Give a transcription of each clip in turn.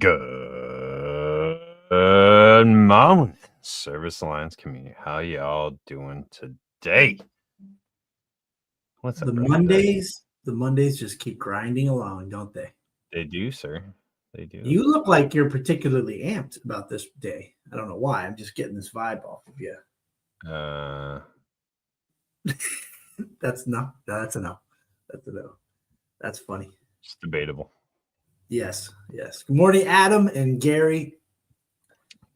Good morning, Service Alliance community. How y'all doing today? What's up, The brother? Mondays just keep grinding along, don't they? They do, sir. They do. You look like you're particularly amped about this day. I don't know why. I'm just getting this vibe off of you. That's no. That's a no. That's a no. That's funny. It's debatable. Yes. Good morning, Adam and Gary.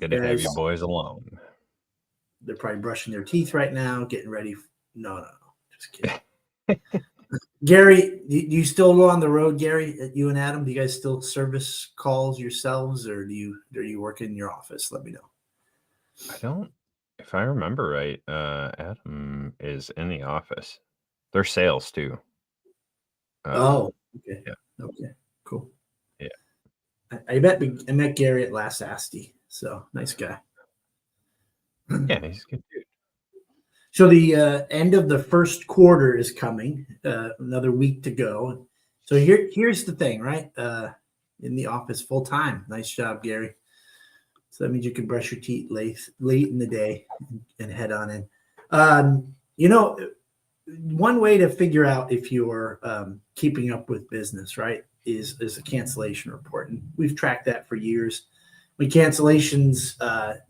Good to have you boys alone. They're probably brushing their teeth right now, getting ready. No. Just kidding. Gary, do you still go on the road, Gary? You and Adam, do you guys still service calls yourselves, or do you work in your office? Let me know. I don't. If I remember right, Adam is in the office. They're sales too. Okay. Yeah. Okay. Cool. Yeah. I met Gary at Last Asti, so nice guy. Yeah, he's a good dude. So the end of the first quarter is coming. Another week to go. So here's the thing, right? In the office full time. Nice job, Gary. So that means you can brush your teeth late in the day and head on in. One way to figure out if you're keeping up with business, right, is a cancellation report. And we've tracked that for years. When cancellations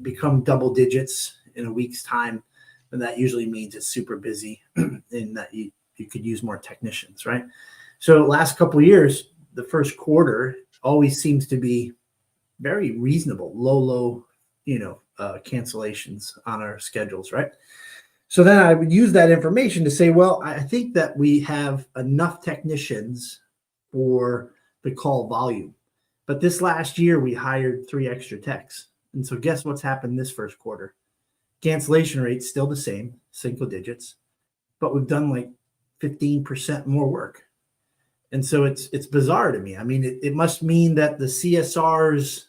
become double digits in a week's time, then that usually means it's super busy and that you could use more technicians, right? So last couple of years, the first quarter always seems to be very reasonable, low, cancellations on our schedules, right? So then I would use that information to say, well, I think that we have enough technicians for the call volume. But this last year, we hired 3 extra techs. And so guess what's happened this first quarter? Cancellation rate's still the same, single digits, but we've done like 15% more work. And so it's bizarre to me. I mean, it must mean that the CSRs,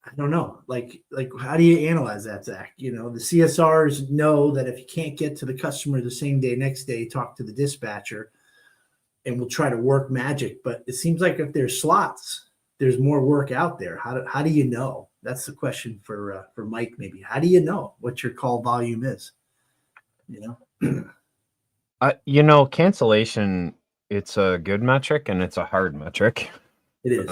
I don't know, like how do you analyze that, Zach? The CSRs know that if you can't get to the customer the same day, next day, talk to the dispatcher, and we'll try to work magic. But it seems like if there's slots, there's more work out there. How do you know? That's the question for Mike. Maybe how do you know what your call volume is? Cancellation. It's a good metric and it's a hard metric. It is.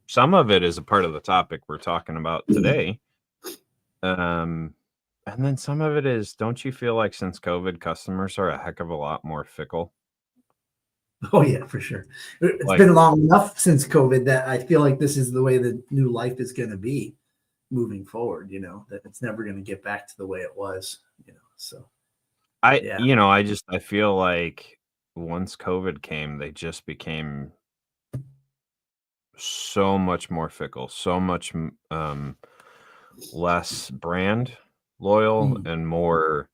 Some of it is a part of the topic we're talking about today. And then some of it is, don't you feel like since COVID, customers are a heck of a lot more fickle? Oh, yeah, for sure. It's been long enough since COVID that I feel like this is the way the new life is going to be moving forward, that it's never going to get back to the way it was, so. I feel like once COVID came, they just became so much more fickle, so much less brand loyal and more,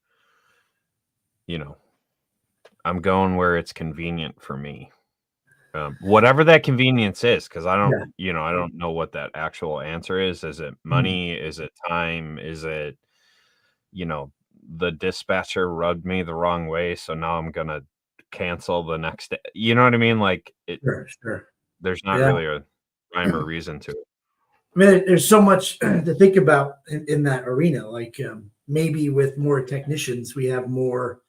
I'm going where it's convenient for me. Whatever that convenience is, because I don't know what that actual answer is. Is it money? Is it time? Is it, the dispatcher rubbed me the wrong way, so now I'm gonna cancel the next day. You know what I mean? Like it. Sure. There's not really a rhyme or reason to it. I mean, there's so much to think about in that arena. Like maybe with more technicians, we have more,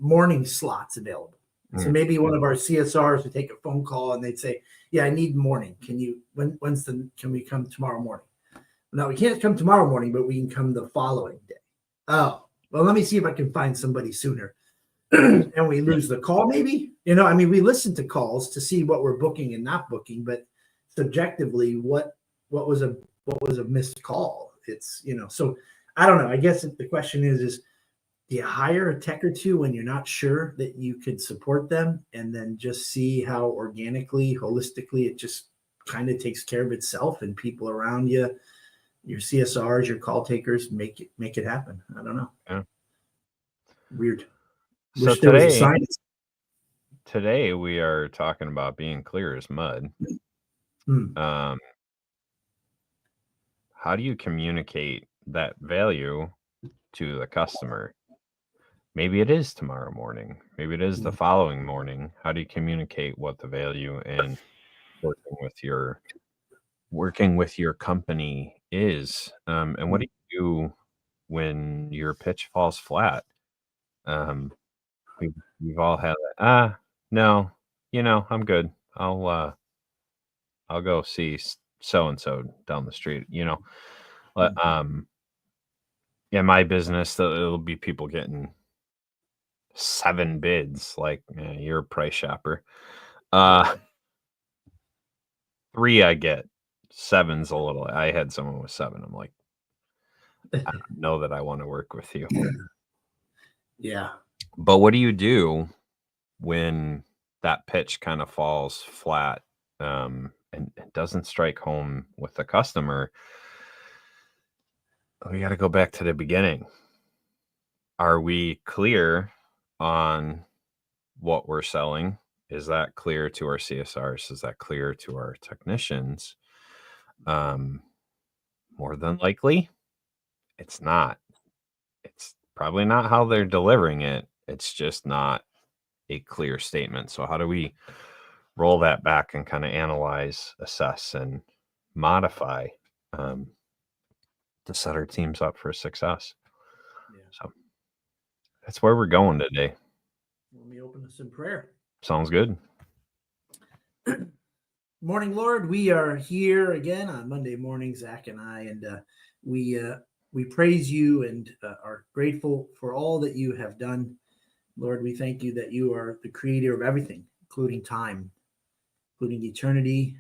morning slots available. So maybe one of our CSRs would take a phone call and they'd say, "Yeah, I need morning. Can we come tomorrow morning?" No, we can't come tomorrow morning, but we can come the following day. Oh, well, let me see if I can find somebody sooner. And we lose the call, maybe. We listen to calls to see what we're booking and not booking, but subjectively, what was a missed call? It's so I don't know. I guess the question is do you hire a tech or two when you're not sure that you could support them, and then just see how organically, holistically, it just kind of takes care of itself, and people around you, your CSRs, your call takers, make it happen? I don't know. Yeah. Weird. So today we are talking about being clear as mud. How do you communicate that value to the customer? maybe it is tomorrow morning. Maybe it is the following morning. How do you communicate what the value and working with your company is? And what do you do when your pitch falls flat? Um, we've all had that. No, I'm good. I'll go see so and so down the street. But in my business, it'll be people getting 7 bids. Like, you're a price shopper. 3 I get. 7's a little. I had someone with 7. I'm like, I don't know that I want to work with you. Yeah. But what do you do when that pitch kind of falls flat, and it doesn't strike home with the customer? We got to go back to the beginning. Are we clear on what we're selling? Is that clear to our CSRs? Is that clear to our technicians? More than likely, it's not. It's probably not how they're delivering it. It's just not a clear statement. So how do we roll that back and kind of analyze, assess, and modify to set our teams up for success? Yeah. So that's where we're going today. Let me open us in prayer. Sounds good. Morning, Lord. We are here again on Monday morning, Zach and I, and we praise you and are grateful for all that you have done. Lord, we thank you that you are the creator of everything, including time, including eternity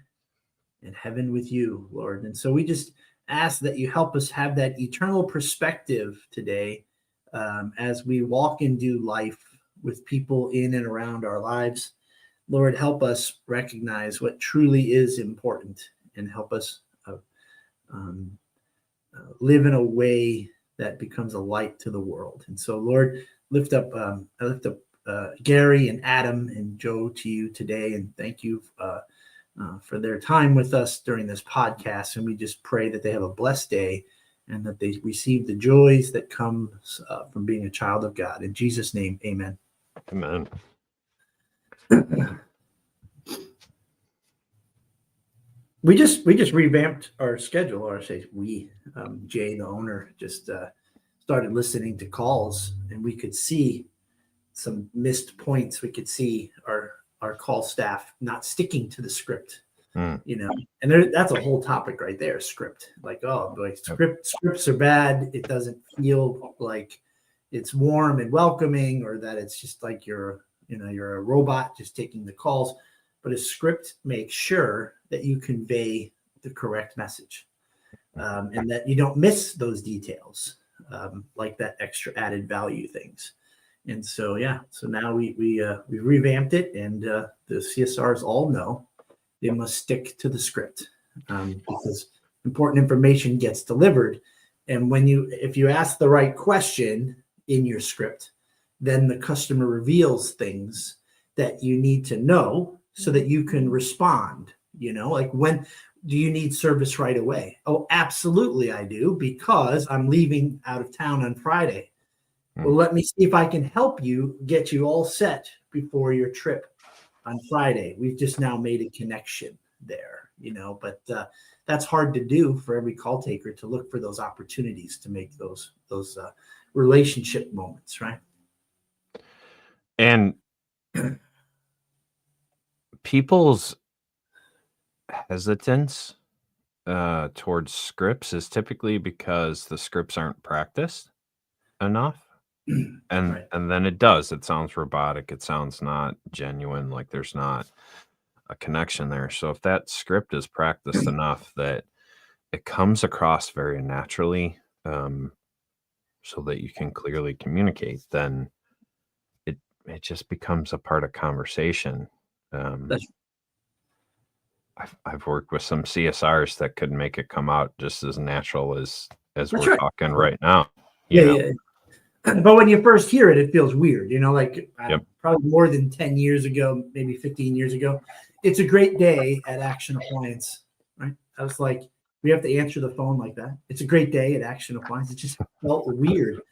and heaven with you, Lord. And so we just ask that you help us have that eternal perspective today as we walk and do life with people in and around our lives. Lord, help us recognize what truly is important and help us live in a way that becomes a light to the world. And so, Lord, I lift up Gary and Adam and Joe to you today, and thank you for their time with us during this podcast. And we just pray that they have a blessed day and that they receive the joys that come from being a child of God. In Jesus' name, amen. Amen. We just revamped our schedule, or I say we, Jay, the owner, just started listening to calls, and we could see some missed points. We could see our call staff not sticking to the script, and that's a whole topic right there. Script, scripts are bad. It doesn't feel like it's warm and welcoming, or that it's just like you're a robot just taking the calls. But a script makes sure that you convey the correct message, and that you don't miss those details, like that extra added value things. And so, so now we revamped it, and the CSRs all know they must stick to the script, because important information gets delivered. And if you ask the right question in your script, then the customer reveals things that you need to know so that you can respond. Like, when do you need service right away? Oh, absolutely I do, because I'm leaving out of town on Friday. Well, let me see if I can help you get you all set before your trip on Friday. We've just now made a connection there, but that's hard to do for every call taker, to look for those opportunities to make those relationship moments, right? And people's hesitance towards scripts is typically because the scripts aren't practiced enough. And Right. And then it sounds robotic. It sounds not genuine, like there's not a connection there. So if that script is practiced enough that it comes across very naturally, so that you can clearly communicate, then it just becomes a part of conversation. I've worked with some CSRs that could make it come out just as natural as we're talking right now. Yeah. But when you first hear it, it feels weird, like probably more than 10 years ago, maybe 15 years ago. It's a great day at Action Appliance, right? I was like, we have to answer the phone like that. It's a great day at Action Appliance. It just felt weird.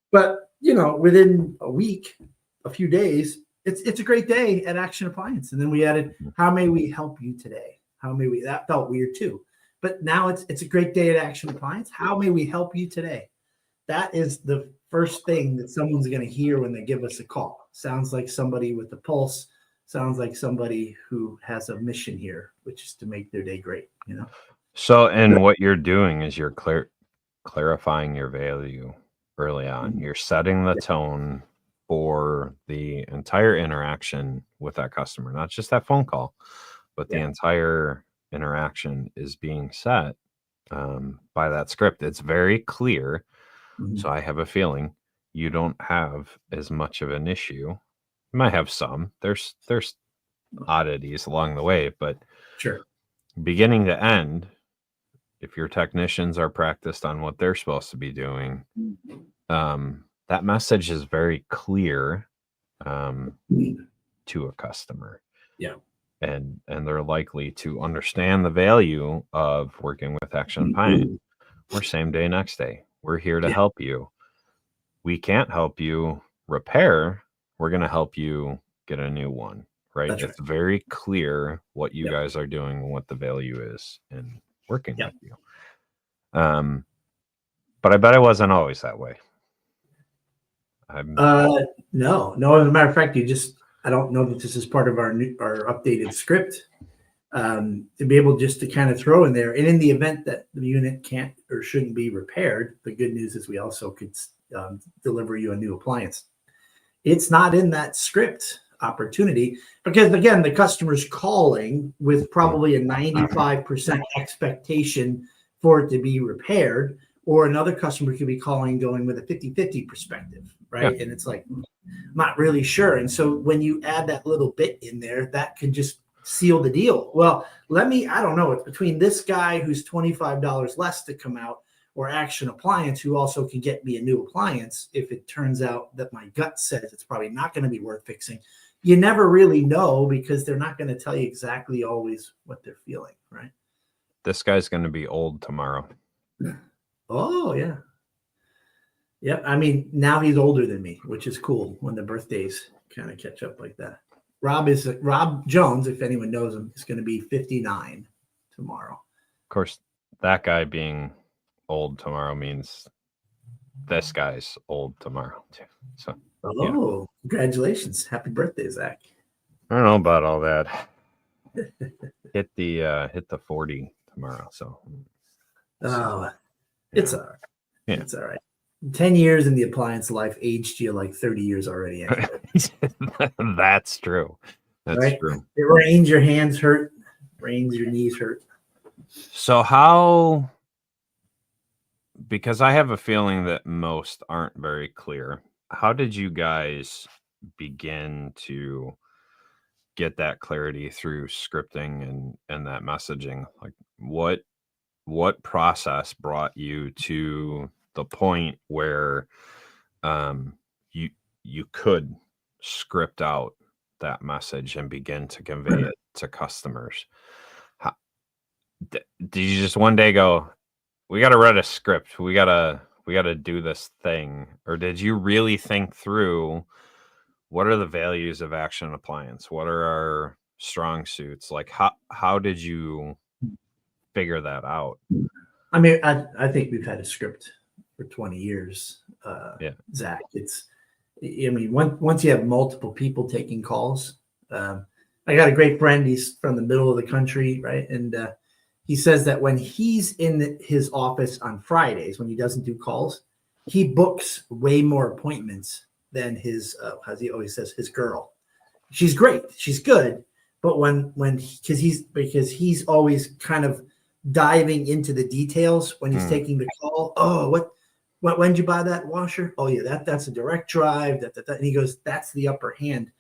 But, within a week, a few days, it's a great day at Action Appliance. And then we added, how may we help you today? That felt weird too. But now it's a great day at Action Appliance. How may we help you today? That is the first thing that someone's going to hear when they give us a call. Sounds like somebody with a pulse. Sounds like somebody who has a mission here, which is to make their day great. So, and what you're doing is you're clarifying your value early on. Mhm. You're setting the tone for the entire interaction with that customer, not just that phone call, but the entire interaction is being set by that script. It's very clear. Mhm. So I have a feeling you don't have as much of an issue. You might have some. There's oddities along the way, but Sure. beginning to end, if your technicians are practiced on what they're supposed to be doing, that message is very clear to a customer. Yeah. And they're likely to understand the value of working with Action Appliance. We're same day, next day. We're here to help you. We can't help you repair. We're going to help you get a new one, right? That's It's very clear what you guys are doing and what the value is in working with you. But I bet it wasn't always that way. No. As a matter of fact, I don't know that this is part of our updated script. To be able just to kind of throw in there, and in the event that the unit can't or shouldn't be repaired, the good news is we also could deliver you a new appliance. It's not in that script opportunity because, again, the customer's calling with probably a 95% expectation for it to be repaired, or another customer could be calling going with a 50-50 perspective, right? And it's like, I'm not really sure. And so when you add that little bit in there, that could just seal the deal. Well, I don't know. It's between this guy who's $25 less to come out or Action Appliance who also can get me a new appliance. If it turns out that my gut says it's probably not going to be worth fixing, you never really know because they're not going to tell you exactly always what they're feeling, right? This guy's going to be old tomorrow. Oh, yeah. Yep. I mean, now he's older than me, which is cool when the birthdays kind of catch up like that. Rob Jones, if anyone knows him, is going to be 59 tomorrow. Of course, that guy being old tomorrow means this guy's old tomorrow too. So, Congratulations. Happy birthday, Zach. I don't know about all that. hit the 40 tomorrow. So it's all right. Yeah. It's all right. 10 years in the appliance life aged you like 30 years already. Anyway. That's true. That's true. It rains, your hands hurt. Rains, your knees hurt. So because I have a feeling that most aren't very clear, how did you guys begin to get that clarity through scripting and that messaging? Like what process brought you to the point where you could script out that message and begin to convey it to customers? Did you just one day go, we got to write a script, we got to do this thing? Or did you really think through, what are the values of Action Appliance? What are our strong suits? Like how did you figure that out? I mean, I think we've had a script for 20 years, Zach. Once you have multiple people taking calls, I got a great friend. He's from the middle of the country, right? And he says that when he's in his office on Fridays, when he doesn't do calls, he books way more appointments than his, as he always says, his girl. She's great. She's good. But because he's always kind of diving into the details when he's taking the call. Oh, when did you buy that washer? Oh yeah, that's a direct drive. And he goes, that's the upper hand.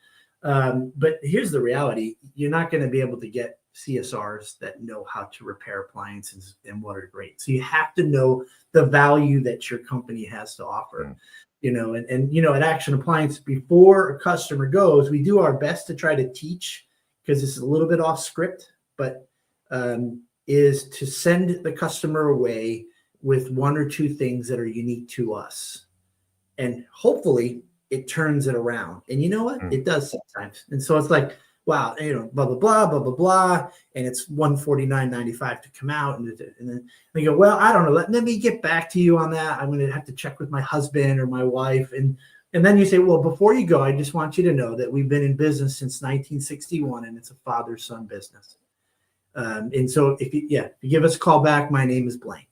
But here's the reality: you're not going to be able to get CSRs that know how to repair appliances and what are great. So you have to know the value that your company has to offer. And at Action Appliance, before a customer goes, we do our best to try to teach, because this is a little bit off script, but is to send the customer away with one or two things that are unique to us. and hopefully it turns it around. And you know what? It does sometimes. And so it's like, wow, blah, blah, blah, blah, blah, blah. And it's $149.95 to come out. And then they go, well, I don't know. Let me get back to you on that. I'm going to have to check with my husband or my wife. And then you say, well, before you go, I just want you to know that we've been in business since 1961 and it's a father-son business. And so if you give us a call back, my name is blank.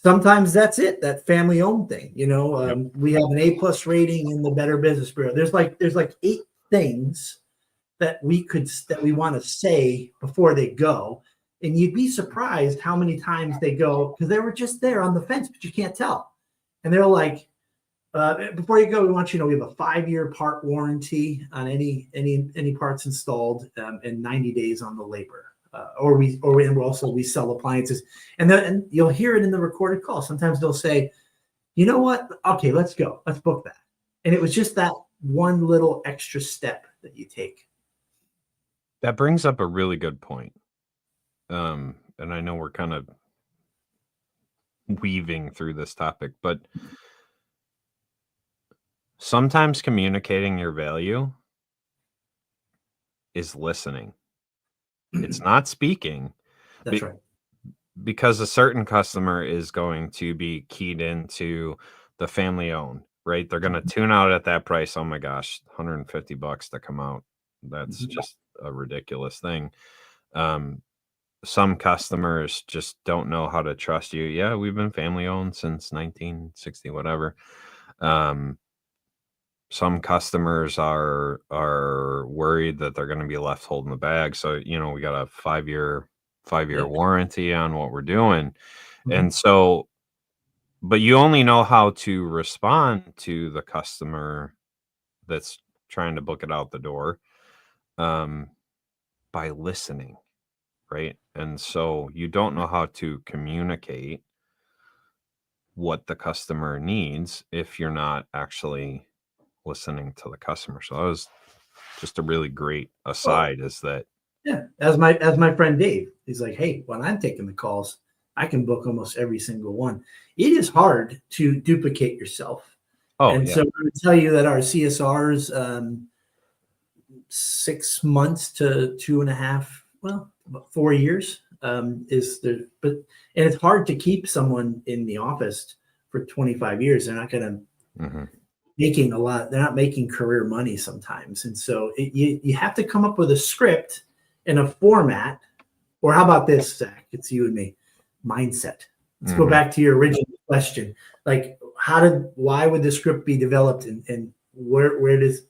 Sometimes that's it, that family owned thing. We have an A+ rating in the Better Business Bureau. There's like 8 things that we want to say before they go. And you'd be surprised how many times they go, because they were just there on the fence, but you can't tell. And they're like, before you go, we want you to know we have a 5-year part warranty on any parts installed, and 90 days on the labor. We sell appliances, and you'll hear it in the recorded call. Sometimes they'll say, you know what? Okay, let's go. Let's book that. And it was just that one little extra step that you take. That brings up a really good point. And I know we're kind of weaving through this topic, but sometimes communicating your value is listening. It's not speaking. That's right. Because a certain customer is going to be keyed into the family owned, right? They're going to tune out at that price. Oh my gosh, $150 to come out. That's just a ridiculous thing. Some customers just don't know how to trust you. Yeah, we've been family owned since 1960, whatever. Some customers are worried that they're going to be left holding the bag. So, we got a 5-year warranty on what we're doing. And so, but you only know how to respond to the customer that's trying to book it out the door, by listening, right? And so you don't know how to communicate what the customer needs if you're not actually listening to the customer. So that was just a really great aside. Is that as my friend Dave, he's like, hey, when I'm taking the calls, I can book almost every single one. It is hard to duplicate yourself. So I would tell you that our CSRs, 6 months to 2.5, about 4 years, and it's hard to keep someone in the office for 25 years. They're not going to making a lot. They're not making career money sometimes. And so you have to come up with a script and a format, or how about this, Zach? It's you and me. Mindset. Let's go back to your original question. Like, why would the script be developed, and where does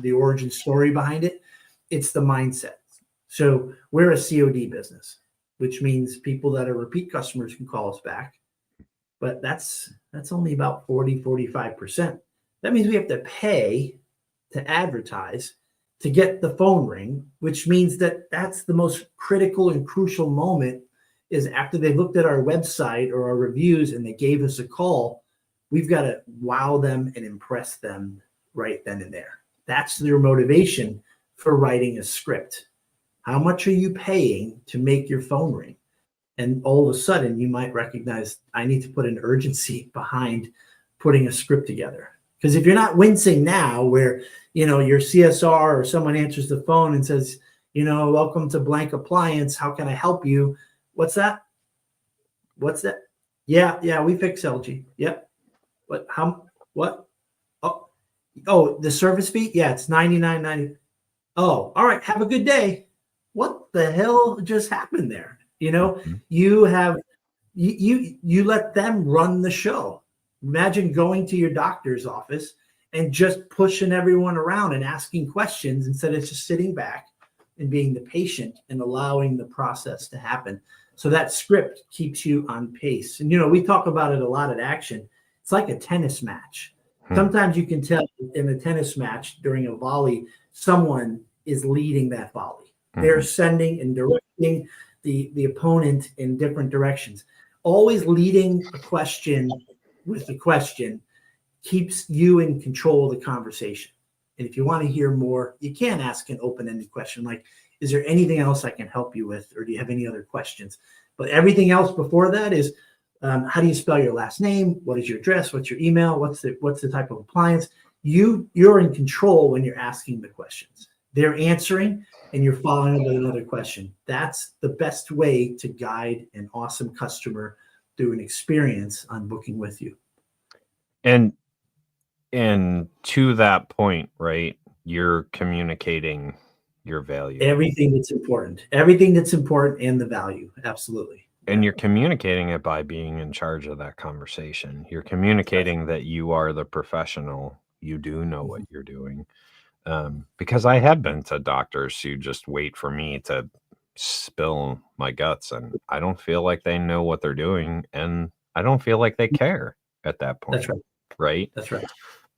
the origin story behind it? It's the mindset. So we're a COD business, which means people that are repeat customers can call us back, but that's only about 45%. That means we have to pay to advertise to get the phone ring, which means that's the most critical and crucial moment, is after they looked at our website or our reviews and they gave us a call, we've got to wow them and impress them right then and there. That's their motivation for writing a script. How much are you paying to make your phone ring? And all of a sudden you might recognize, I need to put an urgency behind putting a script together. Because if you're not wincing now, where, your CSR or someone answers the phone and says, welcome to blank appliance, how can I help you? What's that? Yeah, we fix LG. Yep. What? What? Oh, the service fee? Yeah, it's $99.90. Oh, all right. Have a good day. What the hell just happened there? You let them run the show. Imagine going to your doctor's office and just pushing everyone around and asking questions instead of just sitting back and being the patient and allowing the process to happen. So that script keeps you on pace. And, we talk about it a lot at Action. It's like a tennis match. Sometimes you can tell in a tennis match during a volley, someone is leading that volley. They're sending and directing the opponent in different directions. Always leading a question with the question keeps you in control of the conversation. And if you want to hear more, you can ask an open-ended question like, is there anything else I can help you with? Or do you have any other questions? But everything else before that is, How do you spell your last name? What is your address? What's your email? What's the type of appliance? You're in control when you're asking the questions. They're answering, and you're following up with another question. That's the best way to guide an awesome customer through an experience on booking with you. And to that point, right, you're communicating your value. Everything that's important and the value. Absolutely. And you're communicating it by being in charge of that conversation. You're communicating that you are the professional. You do know what you're doing. Because I have been to doctors who just wait for me to spill my guts, and I don't feel like they know what they're doing, and I don't feel like they care at that point. That's right. Right? That's right.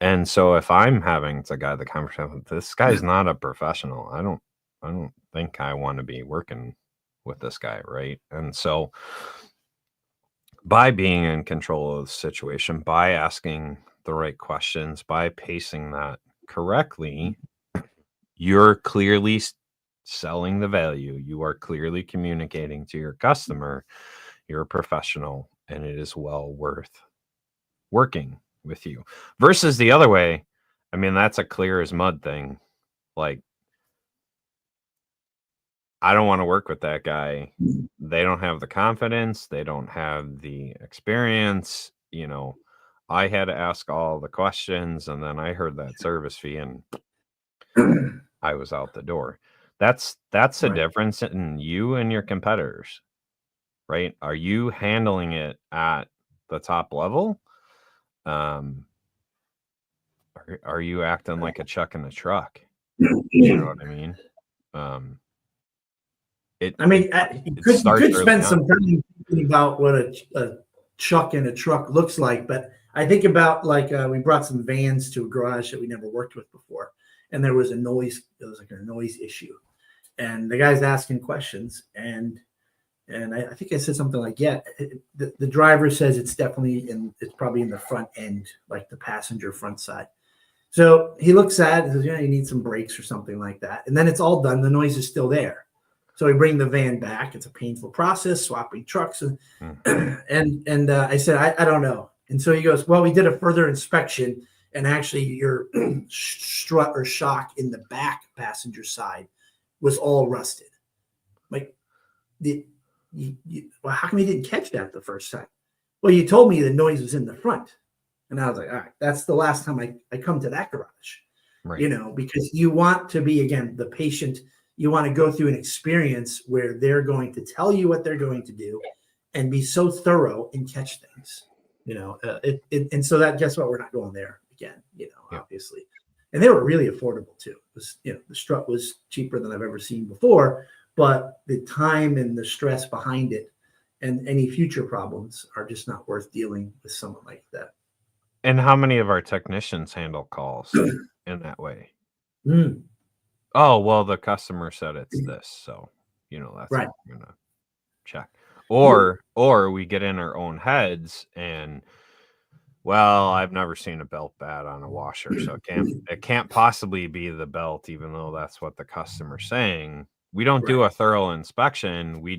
And so if I'm having to guide the conversation, this guy's not a professional. I don't think I want to be working with this guy, right? And so by being in control of the situation, by asking the right questions, by pacing that correctly, you're clearly selling the value. You are clearly communicating to your customer, you're a professional, and it is well worth working with you. Versus the other way, I mean, that's a clear as mud thing. Like, I don't want to work with that guy. They don't have the confidence. They don't have the experience. I had to ask all the questions, and then I heard that service fee, and I was out the door. That's the difference in you and your competitors, right? Are you handling it at the top level? Are you acting like a chuck in the truck? You know what I mean? You could spend some time thinking about what a chuck in a truck looks like, but I think about we brought some vans to a garage that we never worked with before, and there was a noise issue, and the guy's asking questions, and I think I said something like, yeah, the driver says it's probably in the front end, like the passenger front side. So he looks at it and says, yeah, you need some brakes or something like that. And then it's all done. The noise is still there. So we bring the van back. It's a painful process, swapping trucks. And I said, I don't know. And so he goes, well, we did a further inspection, and actually your strut or shock in the back passenger side was all rusted. Like, well, how come you didn't catch that the first time? Well, you told me the noise was in the front. And I was like, all right, that's the last time I come to that garage, right. Because you want to be, again, the patient. You want to go through an experience where they're going to tell you what they're going to do and be so thorough and catch things, and so that, guess what? We're not going there again, obviously. And they were really affordable too. It was, the strut was cheaper than I've ever seen before, but the time and the stress behind it and any future problems are just not worth dealing with someone like that. And how many of our technicians handle calls in that way? Oh, well, the customer said it's this, so that's right. what we're gonna check. Or we get in our own heads and, well, I've never seen a belt bad on a washer, so it can't possibly be the belt, even though that's what the customer's saying. We don't do a thorough inspection. We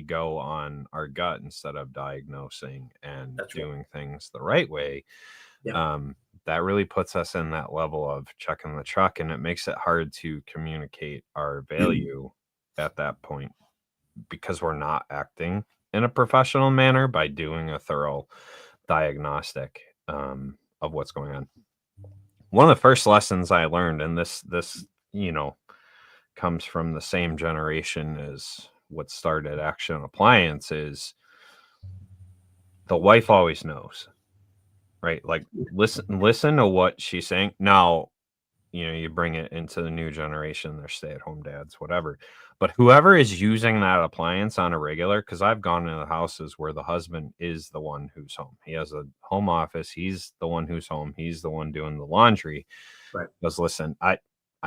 go on our gut instead of diagnosing and doing things the right way. That really puts us in that level of checking the truck, and it makes it hard to communicate our value at that point because we're not acting in a professional manner by doing a thorough diagnostic of what's going on. One of the first lessons I learned, and this comes from the same generation as what started Action Appliance, is the wife always knows. Right? Like, listen to what she's saying. Now, you bring it into the new generation, they're stay-at-home dads, whatever. But whoever is using that appliance on a regular, because I've gone into houses where the husband is the one who's home. He has a home office. He's the one who's home. He's the one doing the laundry. Right. Because listen, I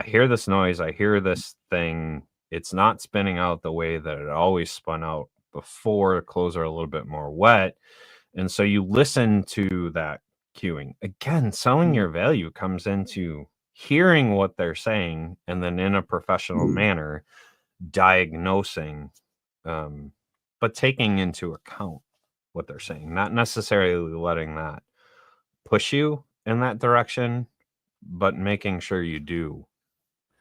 hear this noise. I hear this thing. It's not spinning out the way that it always spun out before. Clothes are a little bit more wet. And so you listen to that cueing. Again, selling your value comes into hearing what they're saying and then in a professional manner diagnosing, but taking into account what they're saying, not necessarily letting that push you in that direction, but making sure you do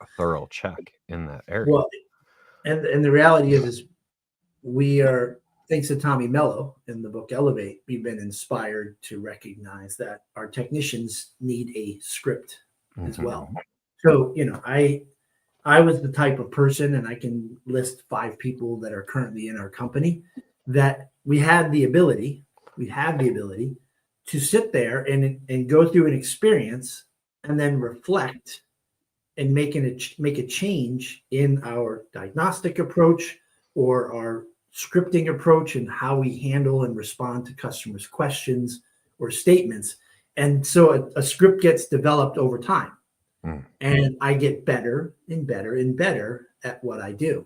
a thorough check in that area. Well, and the reality is we are, thanks to Tommy Mello in the book Elevate, we've been inspired to recognize that our technicians need a script as well. So, I was the type of person, and I can list 5 people that are currently in our company, that we had the ability to sit there and go through an experience and then reflect and make a change in our diagnostic approach or our scripting approach and how we handle and respond to customers' questions or statements. And so a script gets developed over time. And I get better and better and better at what I do.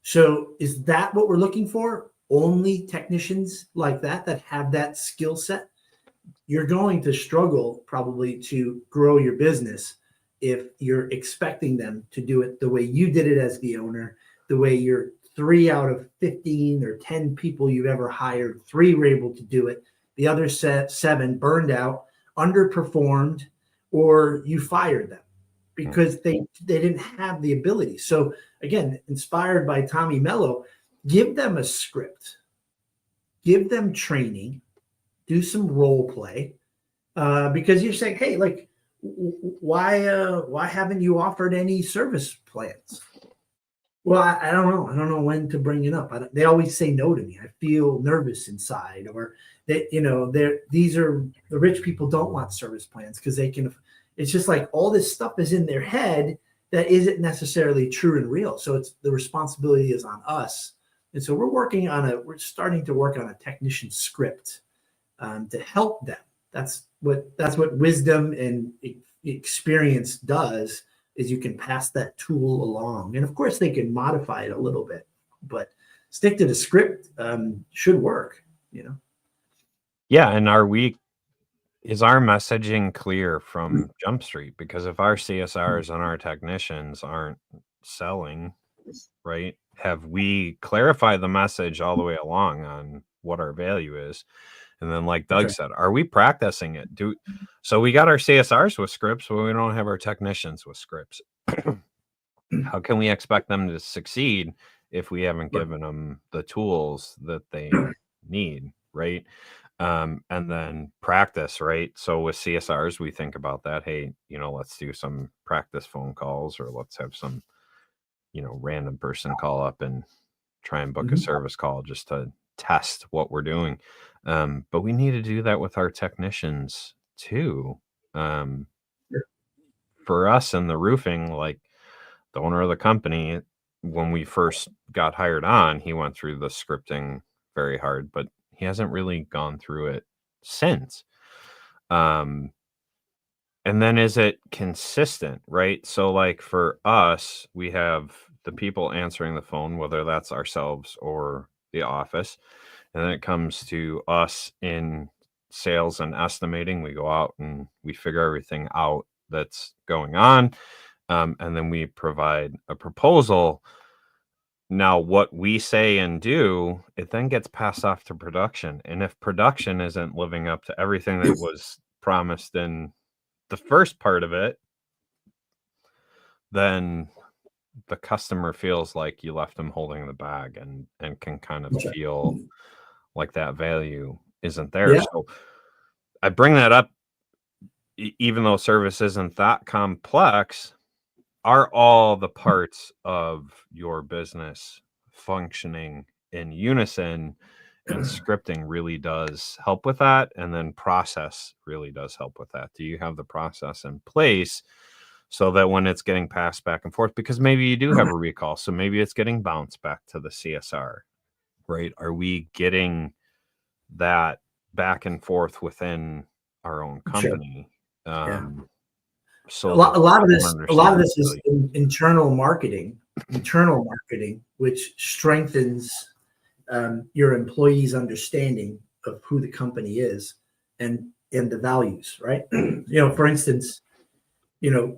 So is that what we're looking for? Only technicians like that have that skill set? You're going to struggle probably to grow your business if you're expecting them to do it the way you did it as the owner, the way your 3 out of 15 or 10 people you've ever hired, 3 were able to do it. The other 7 burned out, underperformed, or you fired them because they didn't have the ability. So again, inspired by Tommy Mello, give them a script, give them training, do some role play, because you're saying, hey, like, why haven't you offered any service plans? Well, I don't know. I don't know when to bring it up. They always say no to me. I feel nervous inside, or that, these are the rich people don't want service plans because they can. It's just like all this stuff is in their head that isn't necessarily true and real. So it's the responsibility is on us. And so we're starting to work on a technician script to help them. That's what wisdom and experience does, is you can pass that tool along. And of course they can modify it a little bit, but stick to the script should work, Yeah. And is our messaging clear from Jump Street? Because if our CSRs and our technicians aren't selling, right, have we clarified the message all the way along on what our value is? And then, like Doug said, are we practicing it? So we got our CSRs with scripts, but we don't have our technicians with scripts. How can we expect them to succeed if we haven't given them the tools that they need, right? And then practice, right? So with CSRs, we think about that. Hey, let's do some practice phone calls, or let's have some, random person call up and try and book a service call just to test what we're doing. But we need to do that with our technicians too. For us in the roofing, like the owner of the company, when we first got hired on, he went through the scripting very hard, but he hasn't really gone through it since. And then is it consistent, right? So like for us, we have the people answering the phone, whether that's ourselves or the office. And then it comes to us in sales and estimating. We go out and we figure everything out that's going on. And then we provide a proposal. Now, what we say and do, it then gets passed off to production. And if production isn't living up to everything that was promised in the first part of it, then the customer feels like you left them holding the bag and can kind of feel like that value isn't there. So I bring that up, even though service isn't that complex. Are all the parts of your business functioning in unison? And scripting really does help with that. And then process really does help with that. Do you have the process in place so that when it's getting passed back and forth, because maybe you do have a recall, so maybe it's getting bounced back to the CSR, right? Are we getting that back and forth within our own company? So a lot of this is internal marketing, which strengthens your employees' understanding of who the company is and the values, right? For instance,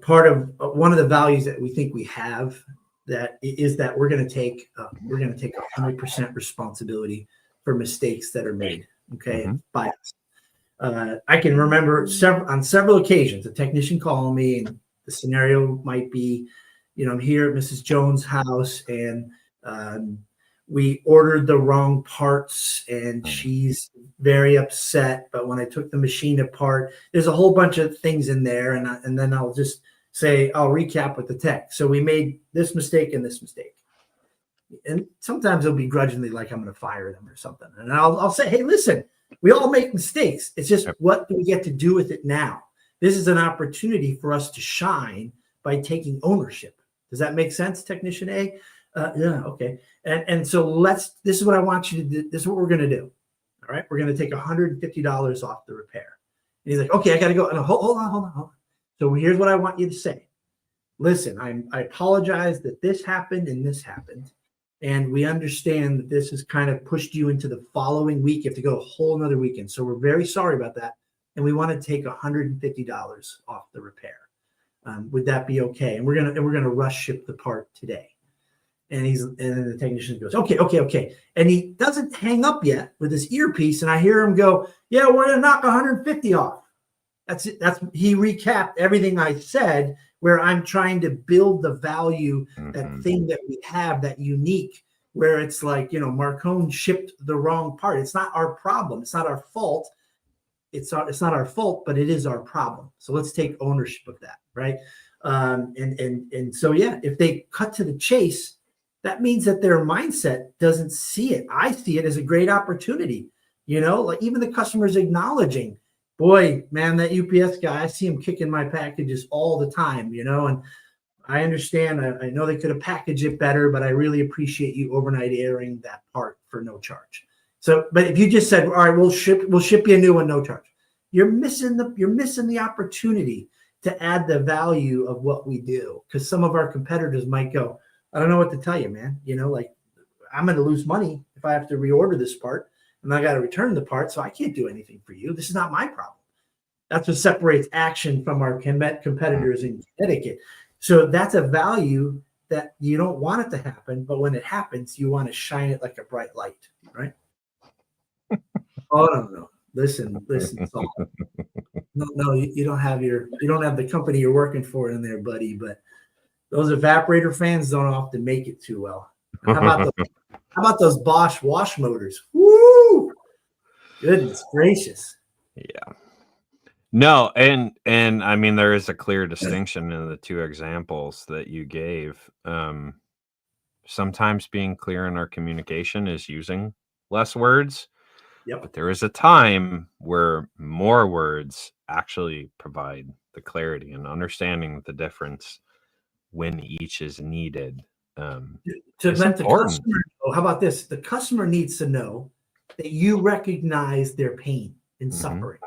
part of one of the values that we think we have that is that we're going to take 100% responsibility for mistakes that are made. okay, by us. I can remember on several occasions a technician calling me, and the scenario might be, I'm here at Mrs. Jones' house, and we ordered the wrong parts, and she's very upset. But when I took the machine apart, there's a whole bunch of things in there, and then I'll just say, I'll recap with the tech. So we made this mistake and this mistake. And sometimes it'll be grudgingly, like I'm going to fire them or something. And I'll say, hey, listen, we all make mistakes. It's just, what do we get to do with it now? This is an opportunity for us to shine by taking ownership. Does that make sense, Technician A? Yeah, okay. And so this is what I want you to do. This is what we're going to do. All right. We're going to take $150 off the repair. And he's like, okay, I got to go. No, hold on. So here's what I want you to say. Listen, I apologize that this happened and this happened. And we understand that this has kind of pushed you into the following week. You have to go a whole another weekend. So we're very sorry about that. And we want to take $150 off the repair. Would that be okay? And we're gonna rush ship the part today. And then the technician goes, okay. And he doesn't hang up yet with his earpiece. And I hear him go, yeah, we're gonna knock 150 off. That's it. He recapped everything I said, where I'm trying to build the value, that thing that we have, that unique, where it's like, Marcone shipped the wrong part. It's not our problem. It's not our fault. It's not our fault, but it is our problem. So let's take ownership of that, right? And so, yeah, if they cut to the chase, that means that their mindset doesn't see it. I see it as a great opportunity, like even the customer's acknowledging, boy, man, that UPS guy, I see him kicking my packages all the time, and I understand. I know they could have packaged it better, but I really appreciate you overnight airing that part for no charge. So, but if you just said, all right, we'll ship you a new one, no charge, you're missing the opportunity to add the value of what we do. Because some of our competitors might go, I don't know what to tell you, man. Like I'm going to lose money if I have to reorder this part. And I got to return the part, so I can't do anything for you. This is not my problem. That's what separates Action from our competitors in Connecticut. So that's a value that you don't want it to happen, but when it happens, you want to shine it like a bright light, right? Oh no! Listen, Saul. No, you don't have the company you're working for in there, buddy. But those evaporator fans don't often make it too well. How about those Bosch wash motors? Woo! Goodness gracious. Yeah. No, and I mean there is a clear distinction in the two examples that you gave. Sometimes being clear in our communication is using less words. Yep. But there is a time where more words actually provide the clarity and understanding the difference when each is needed. To let the customer know, how about this? The customer needs to know that you recognize their pain and suffering.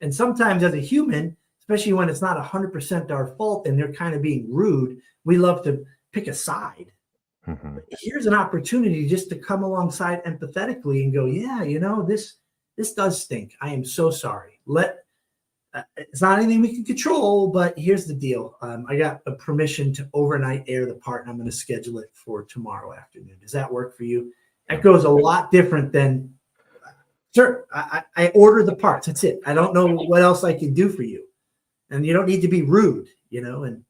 And sometimes as a human, especially when it's not 100% our fault and they're kind of being rude, we love to pick a side. Here's an opportunity just to come alongside empathetically and go, yeah, this does stink. I am so sorry. It's not anything we can control, but here's the deal. I got a permission to overnight air the part, and I'm going to schedule it for tomorrow afternoon. Does that work for you? That goes a lot different than, sir, I order the parts. That's it. I don't know what else I can do for you. And you don't need to be rude, and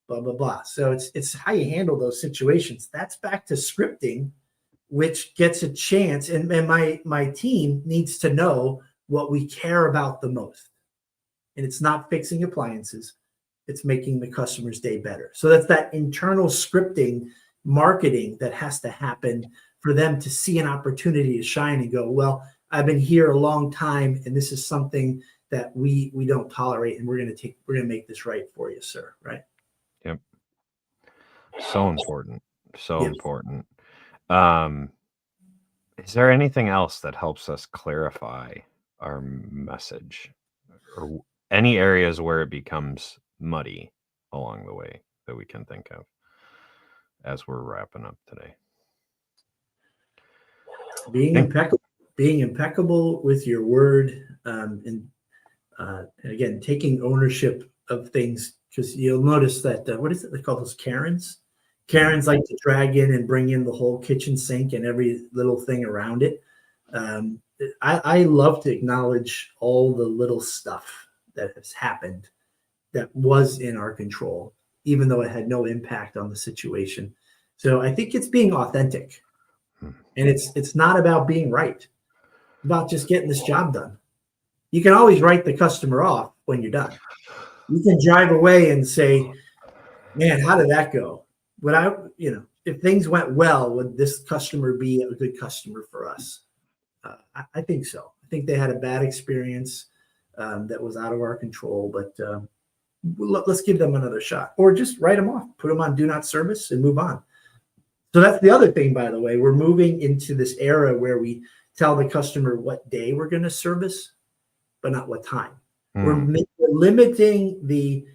blah, blah, blah. So it's how you handle those situations. That's back to scripting, which gets a chance. And my team needs to know what we care about the most. And it's not fixing appliances. It's making the customer's day better. So that's that internal scripting marketing that has to happen for them to see an opportunity to shine and go, well, I've been here a long time, and this is something that we don't tolerate, and we're gonna make this right for you, sir. Right? Yep. So important. So Yep. important. Is there anything else that helps us clarify our message, or any areas where it becomes muddy along the way that we can think of as we're wrapping up today? Being impeccable with your word, and again, taking ownership of things, because you'll notice that what is it they call those Karens? Karens like to drag in and bring in the whole kitchen sink and every little thing around it. I love to acknowledge all the little stuff that has happened that was in our control, even though it had no impact on the situation. So I think it's being authentic, and it's not about being right. It's about just getting this job done. You can always write the customer off when you're done. You can drive away and say, "Man, how did that go?" Would I, if things went well, would this customer be a good customer for us? I think so. I think they had a bad experience that was out of our control, but let's give them another shot, or just write them off, put them on do not service, and move on. So that's the other thing, by the way. We're moving into this era where we tell the customer what day we're going to service, but not what time. We're limiting the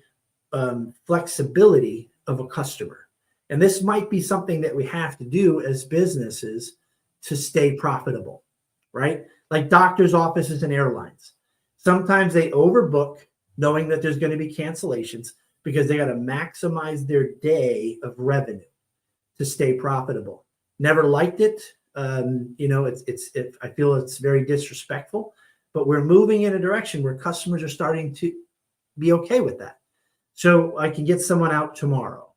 flexibility of a customer. And this might be something that we have to do as businesses to stay profitable, right? Like doctors' offices and airlines. Sometimes they overbook knowing that there's going to be cancellations because they got to maximize their day of revenue to stay profitable. Never liked it. I feel it's very disrespectful, but we're moving in a direction where customers are starting to be okay with that. So I can get someone out tomorrow.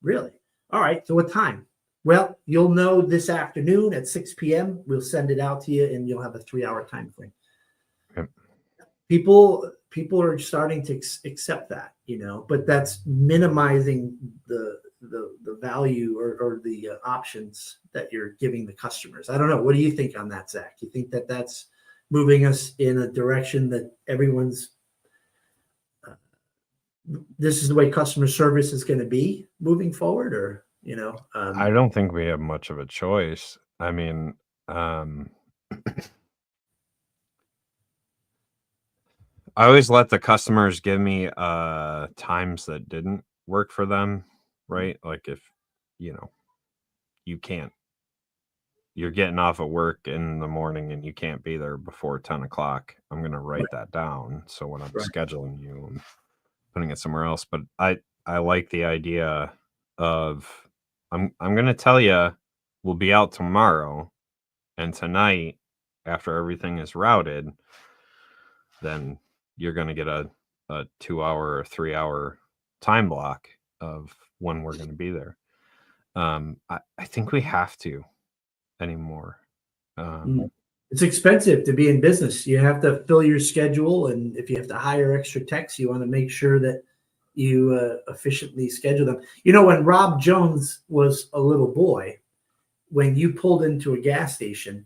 Really? All right. So what time? Well, you'll know this afternoon at 6 p.m. We'll send it out to you, and you'll have a 3-hour time frame. Yep. People are starting to accept that, but that's minimizing the value or the options that you're giving the customers. I don't know. What do you think on that, Zach? You think that that's moving us in a direction that everyone's this is the way customer service is going to be moving forward, or I don't think we have much of a choice. I mean, I always let the customers give me times that didn't work for them, right? Like if you can't, you're getting off at work in the morning and you can't be there before 10 o'clock, I'm going to write that down. So when I'm scheduling you, I'm putting it somewhere else. But I like the idea of I'm going to tell you we'll be out tomorrow, and tonight after everything is routed, then you're going to get a 2-hour or 3-hour time block of when we're going to be there. I think we have to anymore. It's expensive to be in business. You have to fill your schedule, and if you have to hire extra techs, you want to make sure that you efficiently schedule them. When Rob Jones was a little boy, when you pulled into a gas station,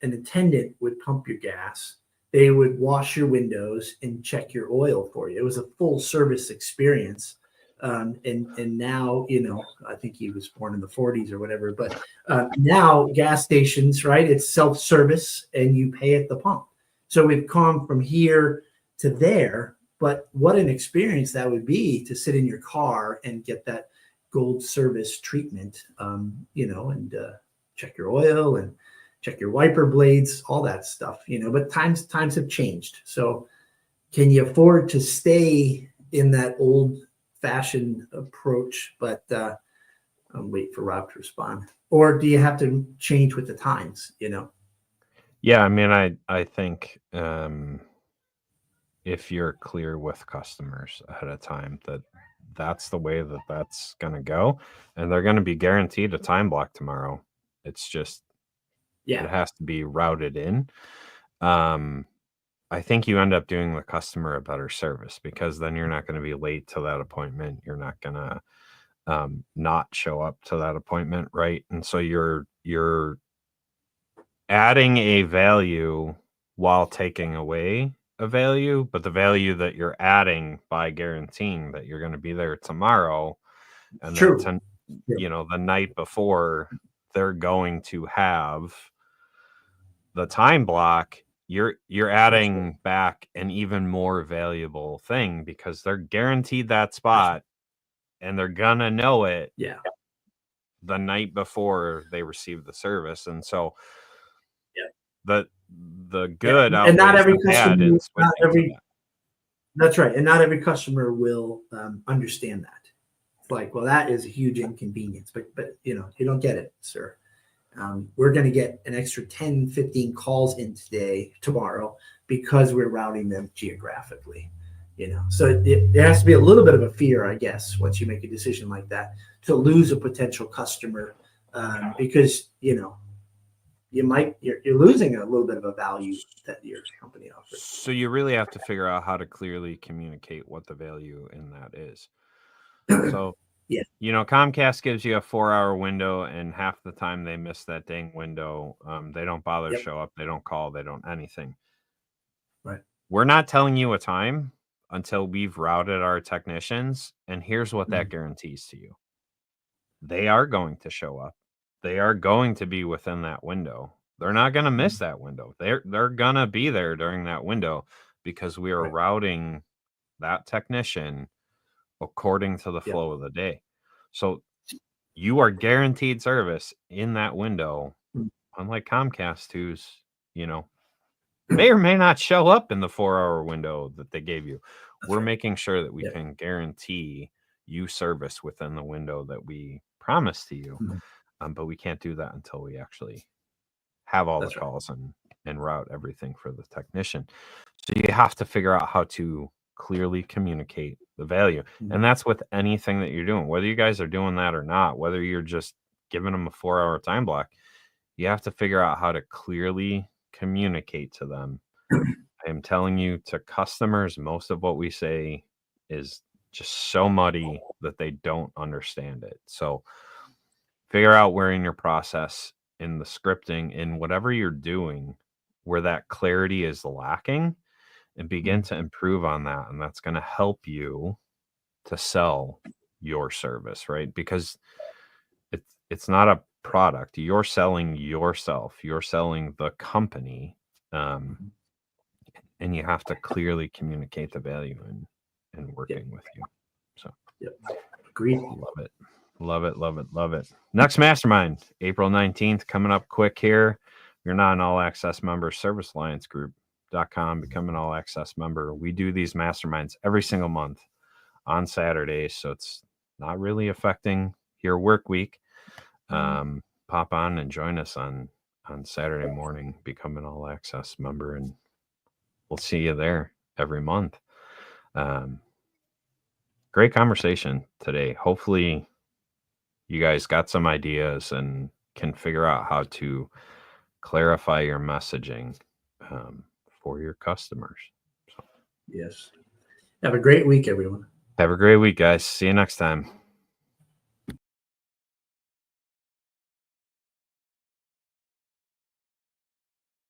an attendant would pump your gas. They would wash your windows and check your oil for you. It was a full service experience. And now, I think he was born in the 40s or whatever, but now gas stations, right? It's self-service and you pay at the pump. So we've come from here to there, but what an experience that would be to sit in your car and get that gold service treatment, and check your oil and check your wiper blades, all that stuff, but times have changed. So can you afford to stay in that old fashioned approach? But I'll wait for Rob to respond. Or do you have to change with the times, Yeah, I mean, I think if you're clear with customers ahead of time that that's the way that's going to go, and they're going to be guaranteed a time block tomorrow. It's just, it has to be routed in. I think you end up doing the customer a better service, because then you're not going to be late to that appointment. You're not going to not show up to that appointment, right? And so you're adding a value while taking away a value, but the value that you're adding by guaranteeing that you're going to be there tomorrow, and then the night before they're going to have the time block, you're adding back an even more valuable thing, because they're guaranteed that spot and they're gonna know it the night before they receive the service. And so the good outweighs and not every the bad customer, in switching to that. That's right. And not every customer will understand that. It's like, well, that is a huge inconvenience, but you don't get it, sir. we're going to get an extra 10, 15 calls in tomorrow, because we're routing them geographically. So there has to be a little bit of a fear, I guess, once you make a decision like that, to lose a potential customer, because you're losing a little bit of a value that your company offers. So you really have to figure out how to clearly communicate what the value in that is. So, yeah, Comcast gives you a 4-hour window, and half the time they miss that dang window. They don't bother to show up. They don't call. They don't anything. Right. We're not telling you a time until we've routed our technicians, and here's what that guarantees to you. They are going to show up. They are going to be within that window. They're not going to miss that window. They're going to be there during that window, because we are routing that technician according to the flow of the day. So you are guaranteed service in that window, unlike Comcast, who's, may or may not show up in the 4-hour window that they gave you. We're making sure that we can guarantee you service within the window that we promise to you. But we can't do that until we actually have all the calls and route everything for the technician. So you have to figure out how to clearly communicate the value. And that's with anything that you're doing, whether you guys are doing that or not, whether you're just giving them a 4-hour time block, you have to figure out how to clearly communicate to them. I am telling you, to customers, most of what we say is just so muddy that they don't understand it. So figure out where in your process, in the scripting, in whatever you're doing, where that clarity is lacking, and begin to improve on that. And that's going to help you to sell your service, right? Because it's not a product. You're selling yourself. You're selling the company. And you have to clearly communicate the value in working with you. So, agreed. Love it. Love it, love it, love it. Next mastermind, April 19th, coming up quick here. If you're not an all access member, servicealliancegroup.com, become an all access member. We do these masterminds every single month on Saturdays, so it's not really affecting your work week. Pop on and join us on Saturday morning, become an all access member, and we'll see you there every month. Great conversation today. Hopefully you guys got some ideas and can figure out how to clarify your messaging for your customers. So, yes. Have a great week, everyone. Have a great week, guys. See you next time.